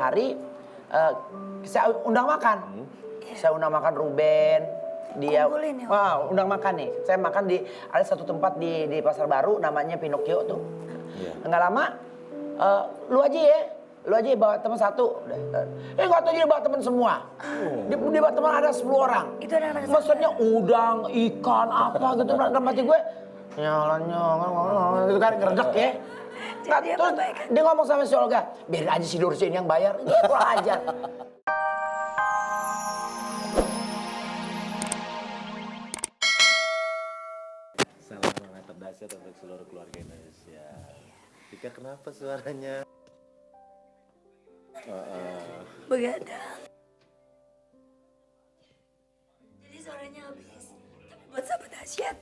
hari saya undang makan. Saya undang makan Ruben, dia undang makan nih. Saya makan di ada satu tempat di Pasar Baru namanya Pinocchio tuh. Nggak lama, lu aja bawa teman satu. Nggak tahu jadi bawa teman semua. Di bawa teman ada 10 orang. Itu anak-anak maksudnya udang, ikan, apa gitu. Dalam hati gue, nyolong gitu kan ngeredek ya. Terus dia ngomong sama si Olga, biarin aja si Dorce ini yang bayar. Dia kurang ajar. Salam hangat terdahsyat untuk seluruh keluarga Indonesia. Tika kenapa suaranya? Begadang. Jadi suaranya habis. Tapi buat sahabat dahsyat,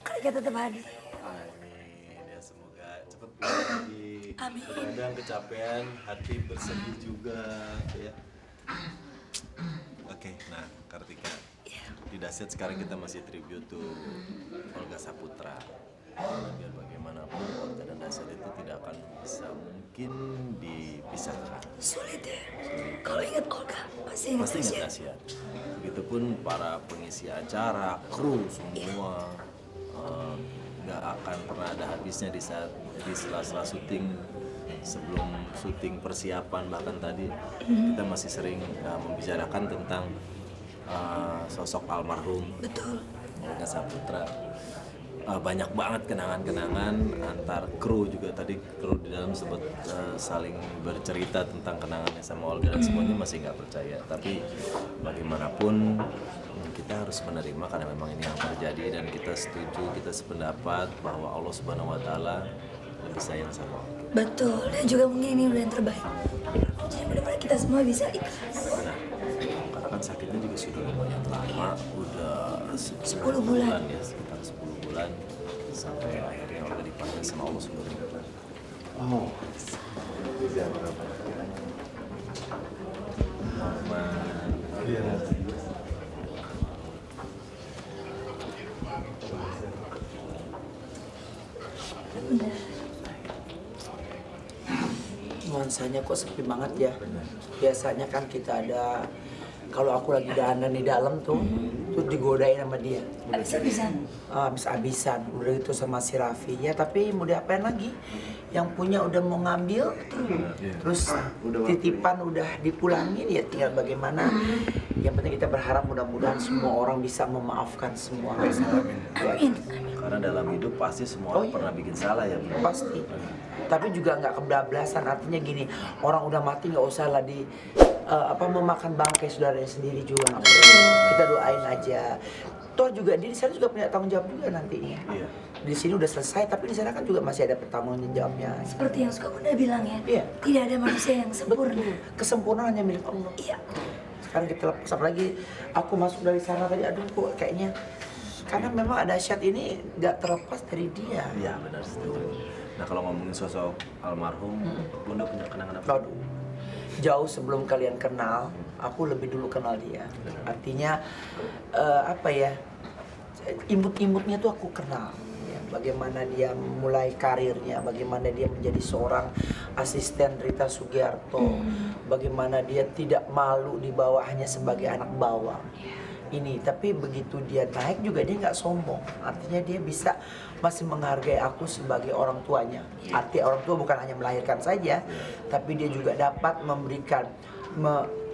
mereka tetap hadir. Amin. Ya semoga cepat pulang lagi. Amin. Kadang kecapean, hati bersedih juga ya. Oke, nah Kartika. Di Dahsyat sekarang kita masih tribute to Olga Saputra. Biar bagaimanapun Olga dan Dahsyat itu tidak akan bisa mungkin dipisahkan. Sulit ya. Kalau ingat Olga, pasti ingat Dahsyat. Begitupun para pengisi acara, kru semua nggak akan pernah ada habisnya di sela-sela syuting, sebelum syuting persiapan, bahkan tadi kita masih sering membicarakan tentang sosok almarhum Olga Saputra. Banyak banget kenangan-kenangan antar kru juga, tadi kru di dalam sempat saling bercerita tentang kenangannya sama Olga dan semuanya masih nggak percaya, tapi bagaimanapun kita harus menerima karena memang ini yang terjadi dan kita setuju, kita sependapat bahwa Allah Subhanahu Wa Taala lebih sayang sama kita. Betul, dan juga mungkin ini udah yang terbaik. Jadi mudah-mudahan kita semua bisa ikhlas. Nah, karena kan sakitnya juga sudah lumayan lama, udah 10 bulan ya, sekitar 10 bulan sampai akhirnya Olga dipanggil sama Allah Subhanahu Wa Taala. Oh, bisa berapa? Iya. Nuansanya kok sepi banget ya. Biasanya kan kita ada, kalau aku lagi dandan di dalam tuh digodain sama dia. Abis-abisan. Abis-abisan, udah gitu sama si Raffi. Ya tapi mau diapain lagi? Yang punya udah mau ngambil, terus titipan udah dipulangin, ya tinggal bagaimana. Yang penting kita berharap mudah-mudahan semua orang bisa memaafkan semua. Amin. Karena dalam hidup pasti semua orang pernah bikin salah ya. Pasti. Tapi juga nggak kebablasan, artinya gini, orang udah mati nggak usah lah memakan bangkai saudaranya sendiri juga. Kita doain aja. Toh juga di sana juga punya tanggung jawab juga nantinya. Iya. Di sini udah selesai, tapi di sana kan juga masih ada pertanggung jawabnya. Seperti yang suka Bunda bilang ya, Iya. tidak ada manusia yang sempurna. Betul. Kesempurnaan hanya milik Allah. Iya. Sekarang kita lepas, apalagi aku masuk dari sana tadi, aduh kok kayaknya, karena memang Dahsyat ini nggak terlepas dari dia. Iya benar, setuju. Nah kalau ngomongin sosok almarhum, Bunda punya kenangan apa? Aduh, jauh sebelum kalian kenal, aku lebih dulu kenal dia. Artinya imut-imutnya tuh aku kenal. Ya, bagaimana dia mulai karirnya, bagaimana dia menjadi seorang asisten Rita Sugiarto, bagaimana dia tidak malu dibawa hanya sebagai anak bawang. Ini, tapi begitu dia naik juga dia nggak sombong. Artinya dia bisa masih menghargai aku sebagai orang tuanya. Arti orang tua bukan hanya melahirkan saja, tapi dia juga dapat memberikan.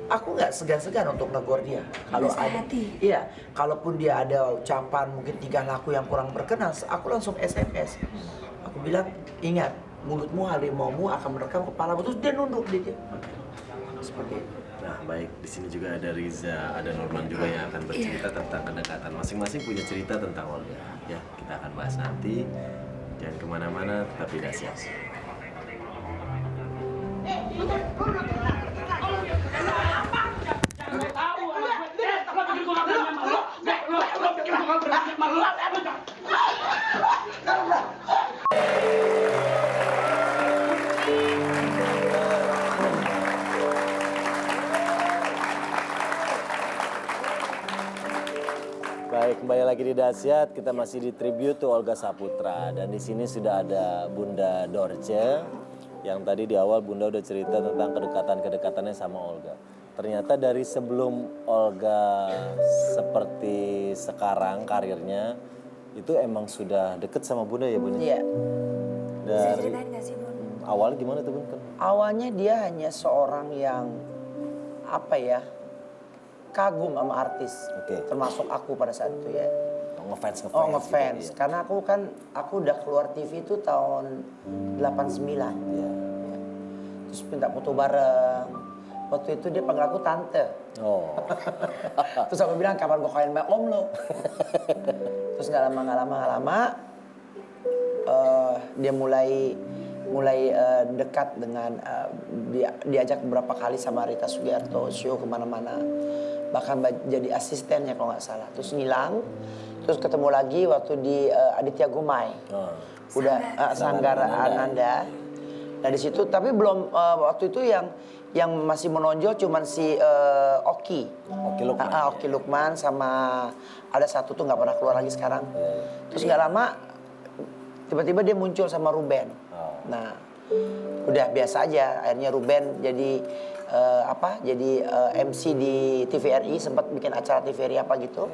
Aku nggak segan-segan untuk negur dia. Kalau ada, iya, kalaupun dia ada ucapan mungkin tingkah laku yang kurang berkenan, aku langsung SMS. Aku bilang, ingat, mulutmu harimaumu akan merekam kepalamu. Terus dia nunduk dia. Seperti itu. Nah baik, di sini juga ada Riza, ada Norman juga yang akan bercerita tentang kedekatan. Masing-masing punya cerita tentang Olga. Ya, kita akan bahas nanti. Jangan kemana-mana, tetap di Dahsyat. Baik, kembali lagi di Dahsyat. Kita masih di tribute to Olga Saputra dan di sini sudah ada Bunda Dorce. yang tadi di awal Bunda udah cerita tentang kedekatan-kedekatannya sama Olga. Ternyata dari sebelum Olga seperti sekarang karirnya, itu emang sudah deket sama Bunda ya Bunda? Iya. Bisa Dari ceritain gak sih Bun? awal gimana tuh Bun? Awalnya dia hanya seorang yang apa ya, kagum sama artis. Oke. Termasuk aku pada saat itu ya. Ngefans Oh ngefans, gitu, iya. karena aku udah keluar TV itu tahun 89. Iya. Terus minta foto bareng. Waktu itu dia panggil aku tante. Oh. Terus aku bilang kapan gue kawin sama om lo. Terus nggak lama dia mulai dekat dengan diajak beberapa kali sama Rita Sugiarto show kemana-mana, bahkan jadi asistennya kalau nggak salah. Terus ngilang, terus ketemu lagi waktu di Aditya Gumai, udah Sanggar Ananda. Nah di situ tapi belum waktu itu yang masih menonjol cuman si Oki. Oki Lukman. Oki Lukman sama ada satu tuh nggak pernah keluar lagi sekarang. Terus nggak lama tiba-tiba dia muncul sama Ruben. Nah udah biasa aja. Akhirnya Ruben jadi MC di TVRI, sempat bikin acara TVRI apa gitu.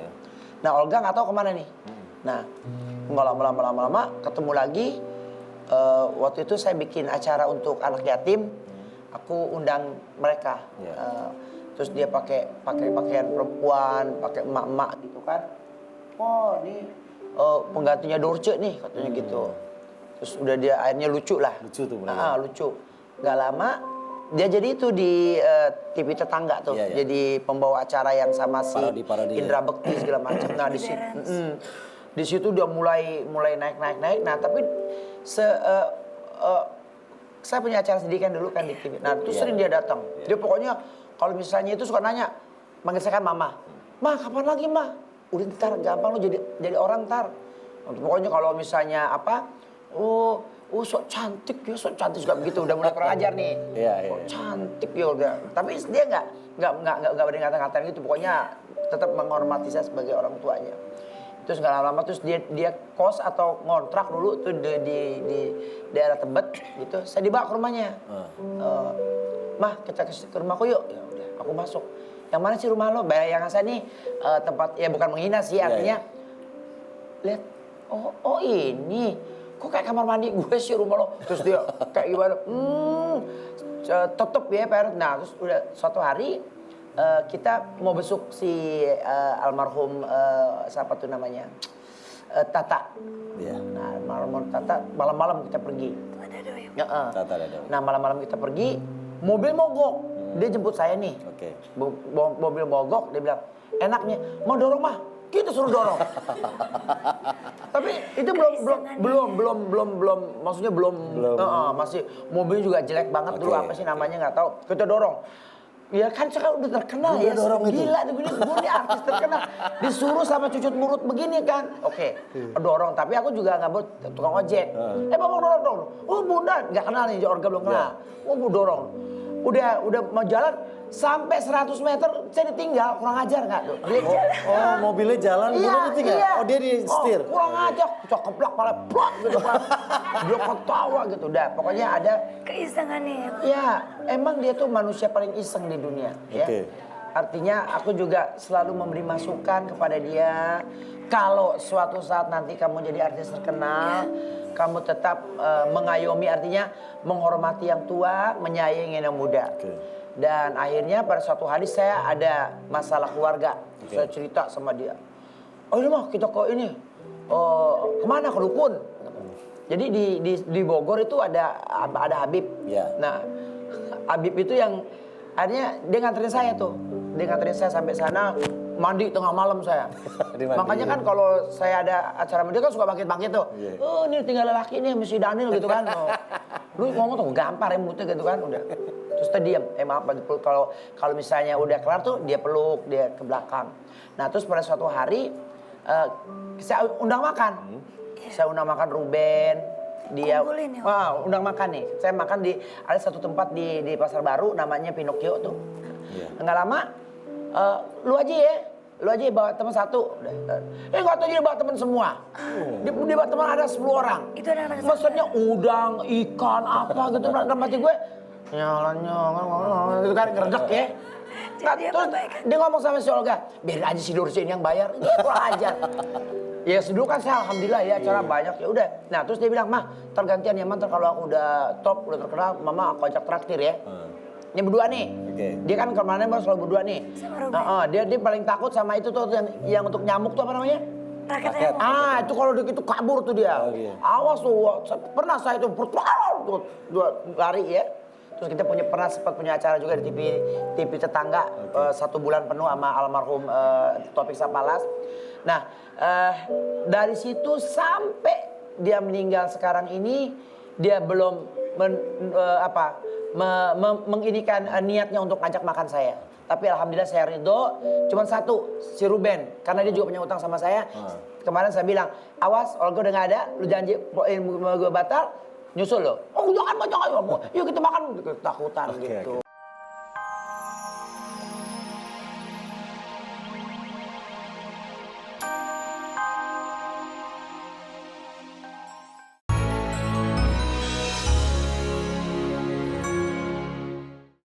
Nah Olga nggak tahu kemana nih. Nah nggak lama ketemu lagi. Waktu itu saya bikin acara untuk anak yatim. Aku undang mereka. Terus dia pakai pakaian perempuan, pakai emak-emak gitu kan. Oh ini penggantinya Dorce nih katanya gitu. Terus udah dia akhirnya lucu lah. Lucu tuh bener. Lucu. Gak lama dia jadi itu di TV tetangga tuh. Iya, iya. Jadi pembawa acara yang sama si Parodi. Indra Bekti segala macam. Nah di situ udah mulai naik. Nah tapi saya punya acara sedikit dulu kan di TV. Nah itu sering dia datang. Dia pokoknya kalau misalnya itu suka nanya, manggil saya kan mama. Ma kapan lagi ma? Udah ntar gampang lo jadi orang ntar. Pokoknya kalau misalnya apa, sok cantik ya, sok cantik juga begitu. Udah mulai kurang ajar nih. Iya. Cantik ya udah. Tapi dia nggak berani ngata-ngatain gitu. Pokoknya tetap menghormati saya sebagai orang tuanya. Terus nggak lama terus dia kos atau ngontrak dulu tuh di daerah Tebet gitu. Saya dibawa ke rumahnya. Mah kita ke rumahku yuk. Ya udah, aku masuk. Yang mana sih rumah lo? Bayangan saya nih tempat ya bukan menghina sih artinya. Lihat, oh ini, kok kayak kamar mandi gue sih rumah lo. Terus dia kayak gimana? Tutup ya Pak. Nah terus udah suatu hari kita mau besuk si almarhum siapa tuh namanya Tata. Iya. Nah malam-malam kita pergi. Tata Dado. Nah malam-malam kita pergi, mobil mogok. Dia jemput saya nih. Oke. Mobil mogok, dia bilang enaknya mau dorong mah, kita suruh dorong. Tapi itu belum, maksudnya belum. Masih mobil juga jelek banget dulu apa sih namanya nggak tahu. Kita dorong. Ya kan sekarang udah terkenal ya, gila tuh gue nih artis terkenal. Disuruh sama cucut murut begini kan. Oke, dorong. Tapi aku juga nggak buat tukang ojek. Bapak dorong. Oh bunda, nggak kenal nih, Orga belum kenal. Oh bu dorong. Udah mau jalan sampai 100 meter saya ditinggal, kurang ajar nggak tuh? Mobilnya jalan, bunda ditinggal? Iya. Oh dia di setir? Kurang ajar, keplak malah plak gitu kan. Dia ketawa gitu, udah pokoknya ada. Keisengannya ya. Ya, emang dia tuh manusia paling iseng di dunia. Ya. Artinya aku juga selalu memberi masukan kepada dia. Kalau suatu saat nanti kamu jadi artis terkenal, kamu tetap mengayomi, artinya menghormati yang tua, menyayangi yang muda. Dan akhirnya pada suatu hari saya ada masalah keluarga. Saya cerita sama dia. Oh ini mah kita ke ini. Kemana? Ke dukun. Jadi di Bogor itu ada Habib. Nah Habib itu yang akhirnya dia nganterin saya tuh. Dia nganterin saya sampai sana, mandi tengah malam saya. Makanya kan kalau saya ada acara media kan suka bangkit-bangkit tuh. Oh ini tinggal lelaki nih, mesti Daniel gitu kan. Lu ngomong tuh gampar emutnya gitu kan udah. Terus dia diam. Maaf kalau misalnya udah kelar tuh dia peluk, dia ke belakang. Nah terus pada suatu hari saya undang makan. Saya undang makan Ruben. Dia undang makan nih. Saya makan di ada satu tempat di Pasar Baru namanya Pinocchio tuh. Enggak lama lu aja ya. lu aja bawa teman satu. Nggak tahu jadi bawa teman semua. Dia bawa teman ada 10 orang. Itu anak-anak kesana. Maksudnya udang, ikan, apa gitu. Dalam hati gue, nyolong, itu kan ngeredek ya. Nah, Jadi terus apa baik? dia ngomong sama si Olga, biarin aja si Dorsi ini yang bayar. Kurang ajar. Ya dulu kan saya alhamdulillah ya acara banyak ya udah. Nah terus dia bilang, mah tergantian ya mantar kalau aku udah top, udah terkenal, mama aku ajak traktir ya. Ini berdua nih. Oke. Dia kan kemarin baru selalu berdua nih. Sama Ruben. Dia paling takut sama itu tuh yang untuk nyamuk tuh apa namanya? Raket. Itu kalau itu kabur tuh dia. Oh, iya. Awas tuh, pernah saya tuh dua lari ya. Terus kita pernah sempat punya acara juga di TV tetangga 1 bulan penuh sama almarhum Topik Sapalas. Nah dari situ sampai dia meninggal sekarang ini dia belum menginikan niatnya untuk ngajak makan saya. Tapi alhamdulillah saya ridho. Cuman satu, si Ruben. Karena dia juga punya utang sama saya. Kemarin saya bilang, awas Olga udah gak ada. Lu janji gue batal, nyusul lo. Oh jangan. Yuk kita makan. Ketakutan gitu.